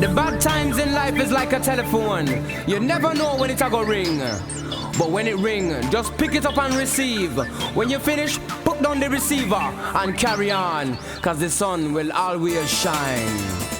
The bad times in life is like a telephone. You never know when it's a go ring. But when it ring, just pick it up and receive. When you finish, put down the receiver and carry on, 'cause the sun will always shine.